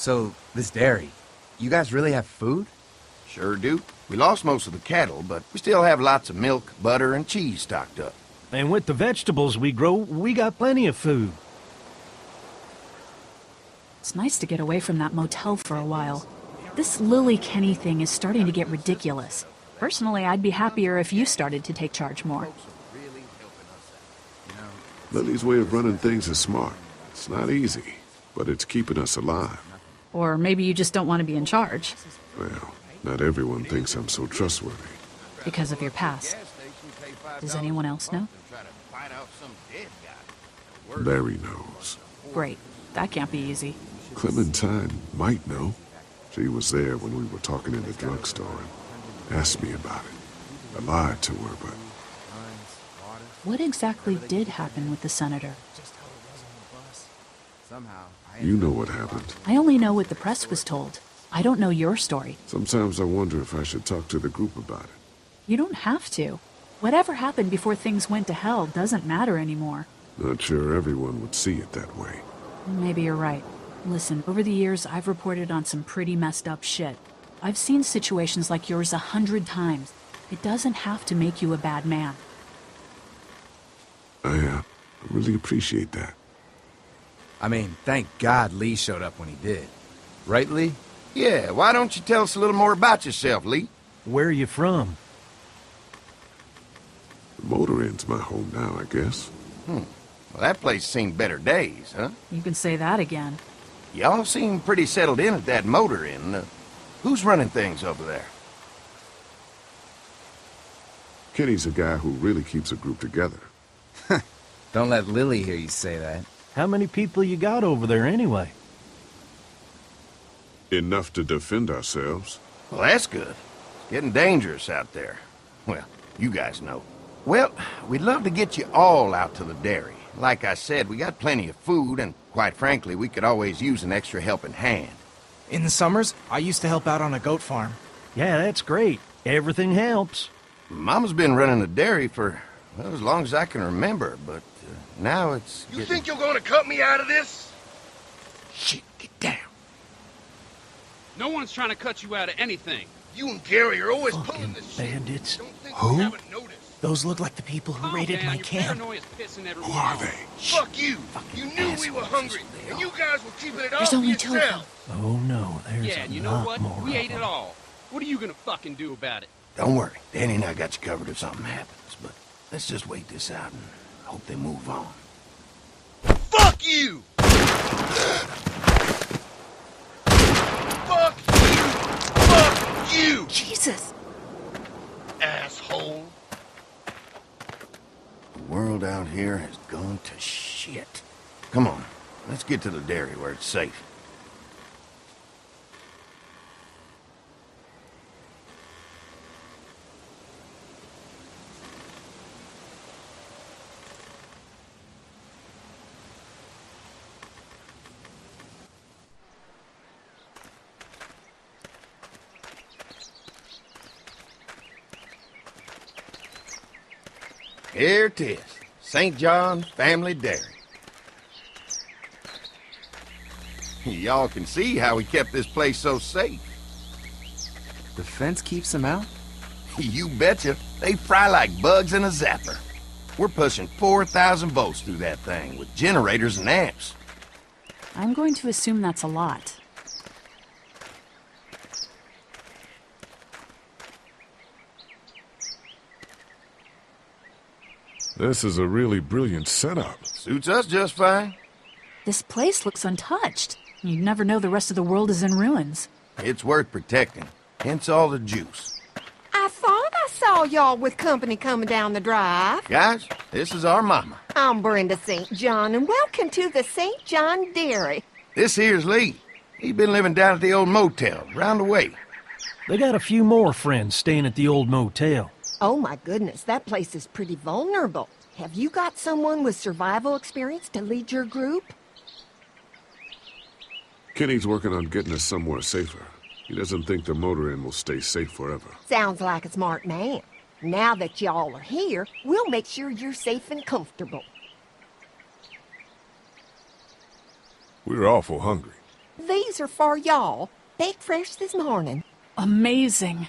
So, this dairy, you guys really have food? Sure do. We lost most of the cattle, but we still have lots of milk, butter, and cheese stocked up. And with the vegetables we grow, we got plenty of food. It's nice to get away from that motel for a while. This Lily Kenny thing is starting to get ridiculous. Personally, I'd be happier if you started to take charge more. Lily's way of running things is smart. It's not easy, but it's keeping us alive. Or maybe you just don't want to be in charge. Well, not everyone thinks I'm so trustworthy. Because of your past. Does anyone else know? Larry knows. Great. That can't be easy. Clementine might know. She was there when we were talking in the drugstore and asked me about it. I lied to her, but... What exactly did happen with the senator? You know what happened. I only know what the press was told. I don't know your story. Sometimes I wonder if I should talk to the group about it. You don't have to. Whatever happened before things went to hell doesn't matter anymore. Not sure everyone would see it that way. Maybe you're right. Listen, over the years, I've reported on some pretty messed up shit. I've seen situations like yours 100 times. It doesn't have to make you a bad man. I really appreciate that. I mean, thank God Lee showed up when he did. Right, Lee? Yeah, why don't you tell us a little more about yourself, Lee? Where are you from? The motor inn's my home now, I guess. Well, that place seen better days, huh? You can say that again. Y'all seem pretty settled in at that motor inn. Who's running things over there? Kenny's a guy who really keeps a group together. Don't let Lily hear you say that. How many people you got over there anyway? Enough to defend ourselves. Well, that's good. It's getting dangerous out there. Well, you guys know. Well, we'd love to get you all out to the dairy. Like I said, we got plenty of food, and quite frankly, we could always use an extra helping hand. In the summers, I used to help out on a goat farm. Yeah, that's great. Everything helps. Mama's been running the dairy for, well, as long as I can remember, but now it's You think you're gonna cut me out of this? Shit, get down. No one's trying to cut you out of anything. You and Gary are always pulling Fucking this shit. bandits. Don't think Who? you haven't noticed. Those look like the people who Calm raided down, my your camp. paranoia's pissing Who everyone are off. they? Fuck you! You knew we were hungry, and you guys were keeping it all There's to only two of them. yourself. Oh no, there's Yeah, a and you know lot what? more We of ate it them. all. What are you gonna fucking do about it? Don't worry, Danny and I got you covered if something happens, but let's just wait this out and hope they move on. Fuck you! Fuck you! Fuck you! Jesus! Asshole! The world out here has gone to shit. Come on, let's get to the dairy where it's safe. Here it is, St. John's Family Dairy. Y'all can see how we kept this place so safe. The fence keeps them out? You betcha. They fry like bugs in a zapper. We're pushing 4,000 volts through that thing with generators and amps. I'm going to assume that's a lot. This is a really brilliant setup. Suits us just fine. This place looks untouched. You'd never know the rest of the world is in ruins. It's worth protecting, hence all the juice. I thought I saw y'all with company coming down the drive. Guys, this is our mama. I'm Brenda St. John, and welcome to the St. John Dairy. This here's Lee. He been living down at the old motel, round the way. They got a few more friends staying at the old motel. Oh my goodness, that place is pretty vulnerable. Have you got someone with survival experience to lead your group? Kenny's working on getting us somewhere safer. He doesn't think the motor inn will stay safe forever. Sounds like a smart man. Now that y'all are here, we'll make sure you're safe and comfortable. We're awful hungry. These are for y'all. Baked fresh this morning. Amazing.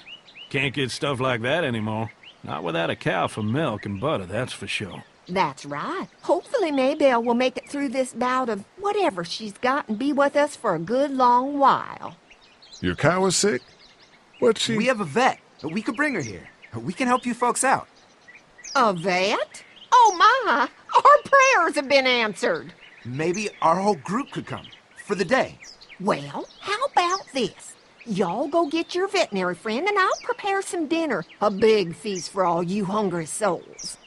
Can't get stuff like that anymore. Not without a cow for milk and butter, that's for sure. That's right. Hopefully Maybelle will make it through this bout of whatever she's got and be with us for a good long while. Your cow is sick? What's she... We have a vet. We could bring her here. We can help you folks out. A vet? Oh my! Our prayers have been answered. Maybe our whole group could come. For the day. Well, how about this? Y'all go get your veterinary friend and I'll prepare some dinner. A big feast for all you hungry souls.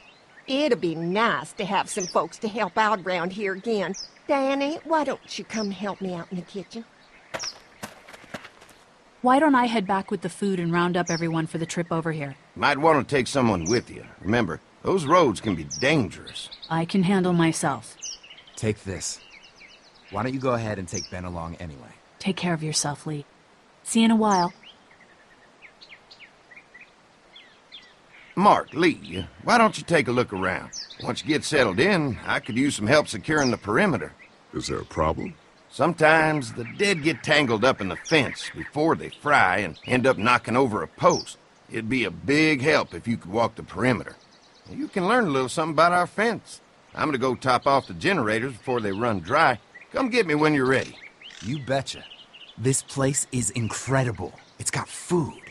It'd be nice to have some folks to help out around here again. Danny, why don't you come help me out in the kitchen? Why don't I head back with the food and round up everyone for the trip over here? Might want to take someone with you. Remember, those roads can be dangerous. I can handle myself. Take this. Why don't you go ahead and take Ben along anyway? Take care of yourself, Lee. See you in a while. Mark, Lee, why don't you take a look around? Once you get settled in, I could use some help securing the perimeter. Is there a problem? Sometimes the dead get tangled up in the fence before they fry and end up knocking over a post. It'd be a big help if you could walk the perimeter. You can learn a little something about our fence. I'm gonna go top off the generators before they run dry. Come get me when you're ready. You betcha. This place is incredible. It's got food.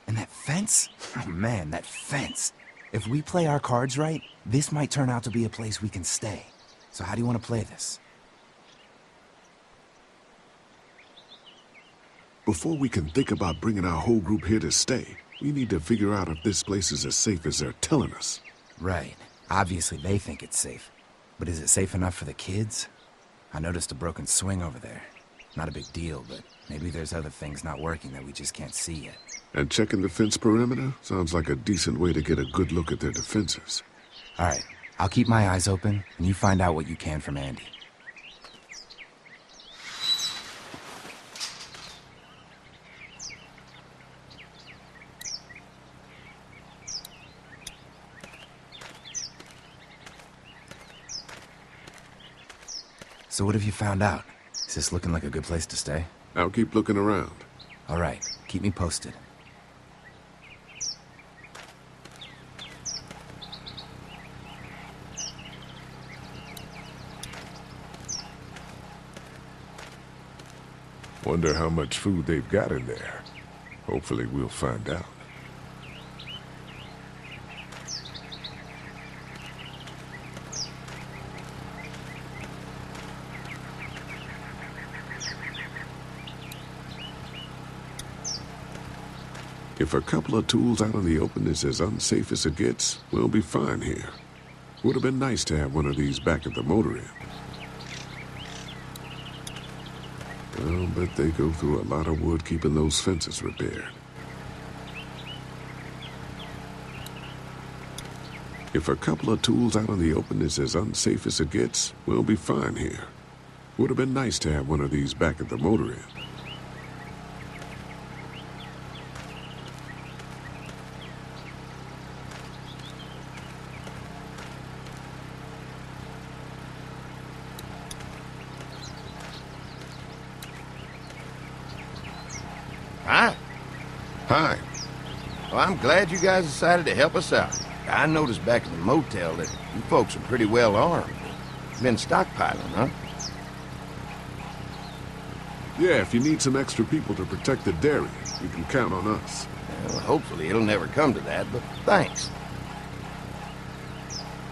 And that fence? Oh man, that fence. If we play our cards right, this might turn out to be a place we can stay. So how do you want to play this? Before we can think about bringing our whole group here to stay, we need to figure out if this place is as safe as they're telling us. Right. Obviously they think it's safe. But is it safe enough for the kids? I noticed a broken swing over there. Not a big deal, but maybe there's other things not working that we just can't see yet. And checking the fence perimeter sounds like a decent way to get a good look at their defenses. All right. I'll keep my eyes open, and you find out what you can from Andy. So what have you found out? Is this looking like a good place to stay? I'll keep looking around. All right. Keep me posted. Wonder how much food they've got in there. Hopefully we'll find out. If a couple of tools out in the open is as unsafe as it gets, we'll be fine here. Would have been nice to have one of these back at the motor inn. I'll bet they go through a lot of wood keeping those fences repaired. If a couple of tools out in the open is as unsafe as it gets, we'll be fine here. Would have been nice to have one of these back at the motor inn. Hi. Hi. Well, I'm glad you guys decided to help us out. I noticed back at the motel that you folks are pretty well armed. Been stockpiling, huh? Yeah, if you need some extra people to protect the dairy, you can count on us. Well, hopefully it'll never come to that, but thanks.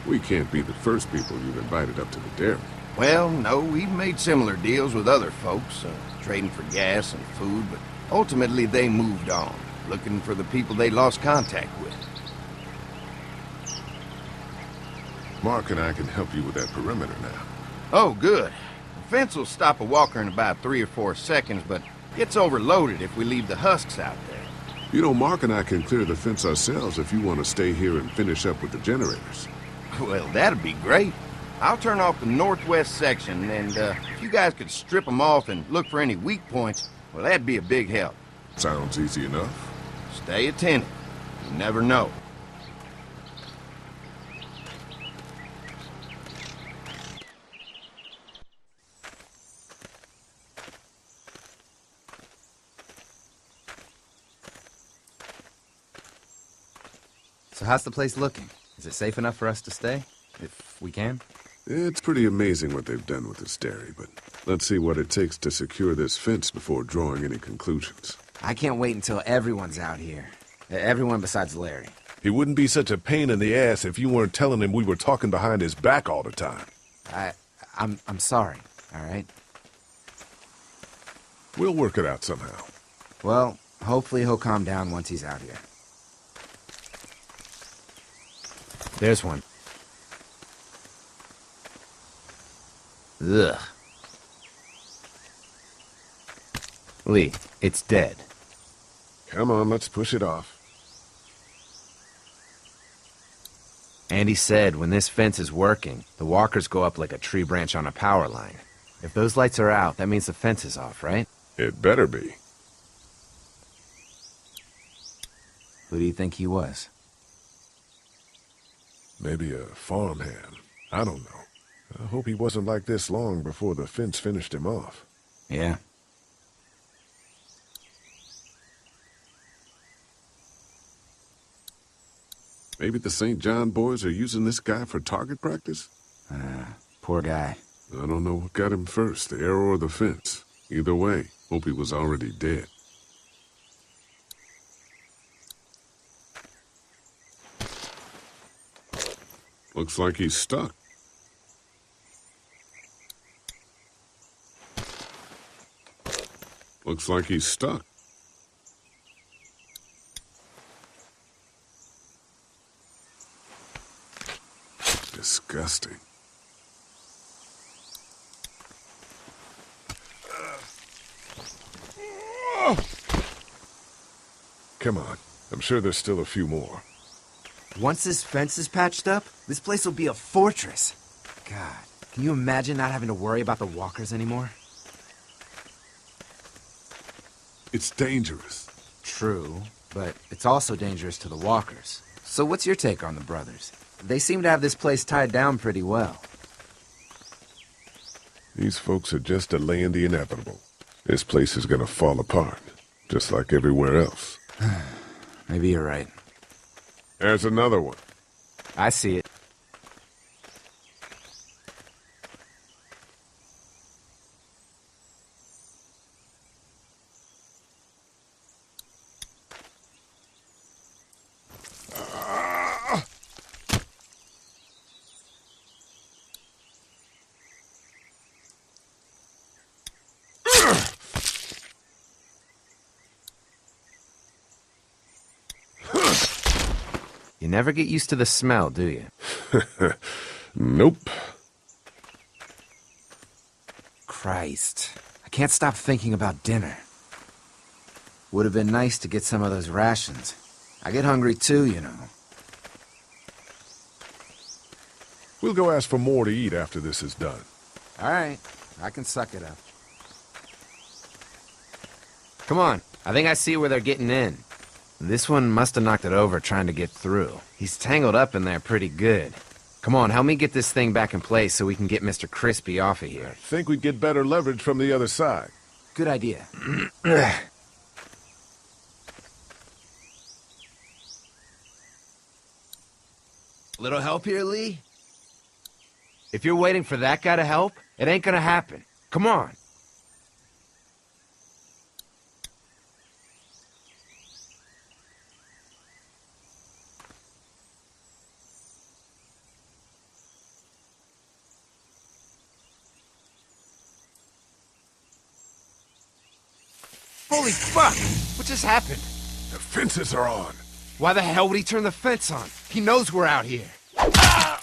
We can't be the first people you've invited up to the dairy. Well, no, we've made similar deals with other folks, trading for gas and food, but ultimately they moved on, looking for the people they lost contact with. Mark and I can help you with that perimeter now. Oh, good. The fence will stop a walker in about 3 or 4 seconds, but gets overloaded if we leave the husks out there. You know, Mark and I can clear the fence ourselves if you want to stay here and finish up with the generators. Well, that'd be great. I'll turn off the northwest section, and if you guys could strip them off and look for any weak points, well, that'd be a big help. Sounds easy enough. Stay attentive. You never know. So how's the place looking? Is it safe enough for us to stay? If we can? It's pretty amazing what they've done with this dairy, but let's see what it takes to secure this fence before drawing any conclusions. I can't wait until everyone's out here. Everyone besides Larry. He wouldn't be such a pain in the ass if you weren't telling him we were talking behind his back all the time. I'm sorry, all right? We'll work it out somehow. Well, hopefully he'll calm down once he's out here. There's one. Ugh. Lee, it's dead. Come on, let's push it off. Andy said when this fence is working, the walkers go up like a tree branch on a power line. If those lights are out, that means the fence is off, right? It better be. Who do you think he was? Maybe a farmhand. I don't know. I hope he wasn't like this long before the fence finished him off. Yeah. Maybe the St. John boys are using this guy for target practice? Poor guy. I don't know what got him first, the arrow or the fence. Either way, hope he was already dead. Looks like he's stuck. Looks like he's stuck. Disgusting. Come on. I'm sure there's still a few more. Once this fence is patched up, this place will be a fortress. God, can you imagine not having to worry about the walkers anymore? It's dangerous. True, but it's also dangerous to the walkers. So what's your take on the brothers? They seem to have this place tied down pretty well. These folks are just delaying the inevitable. This place is gonna fall apart, just like everywhere else. Maybe you're right. There's another one. I see it. You never get used to the smell, do you? Nope. Christ. I can't stop thinking about dinner. Would have been nice to get some of those rations. I get hungry too, you know. We'll go ask for more to eat after this is done. All right, I can suck it up. Come on, I think I see where they're getting in. This one must have knocked it over trying to get through. He's tangled up in there pretty good. Come on, help me get this thing back in place so we can get Mr. Crispy off of here. I think we'd get better leverage from the other side. Good idea. Little help here, Lee? If you're waiting for that guy to help, it ain't gonna happen. Come on. Holy fuck! What just happened? The fences are on. Why the hell would he turn the fence on? He knows we're out here. I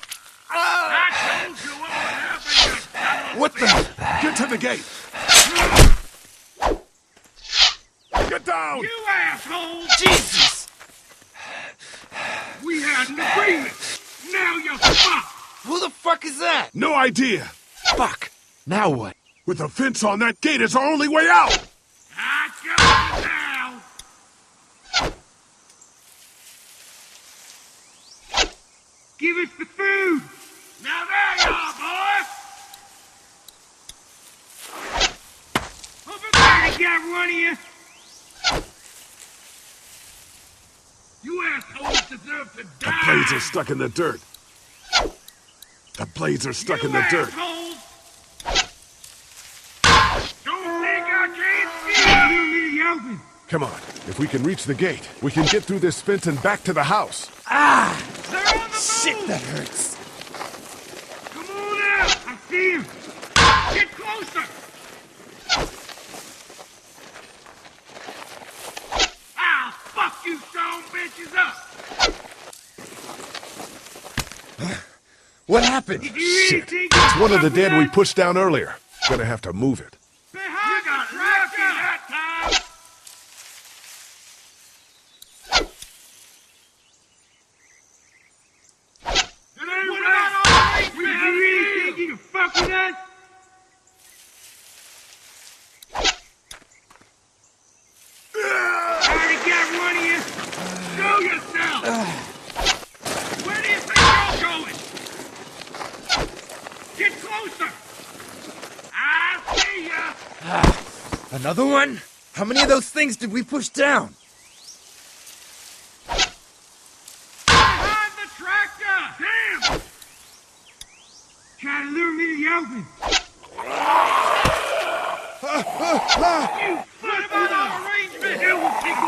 told you what would happen, you son of a What the? bitch. Get to the gate. Get down! You asshole! Jesus! We had an agreement. Now you're fucked. Who the fuck is that? No idea. Fuck! Now what? With the fence on that gate is our only way out. I got it now. Give us the food. Now there you are, boy. Over there, I got one of you. You assholes deserve deserve to The die! blades are stuck in the dirt. The blades are stuck in the dirt. Assholes. Don't think I can't see you! Come on. If we can reach the gate, we can get through this fence and back to the house. They're on the Shit, move! that hurts. Come on out! I see him! Get closer! I'll fuck you stone bitches up! What happened? If you Shit. think It's you one of the fuck dead we with us, pushed down earlier. Gonna have to move it. you got lucky that time! It ain't right all right, man! You really think you can fuck with us? I already got one of you! Show yourself! Where do you think you're going? Get closer! I see ya! Another one? How many of those things did we push down? Behind the tractor! Damn! Trying to lure me to the open. You what about our arrangement? You will take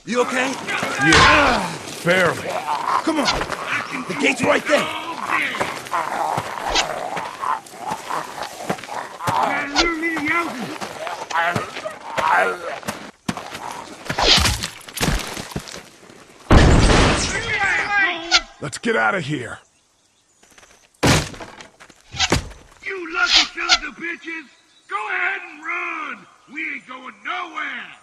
You okay? Yeah. Barely. Come on. The gate's right there. Trying to lure me to the open. Let's get out of here. You lucky sons of bitches! Go ahead and run! We ain't going nowhere!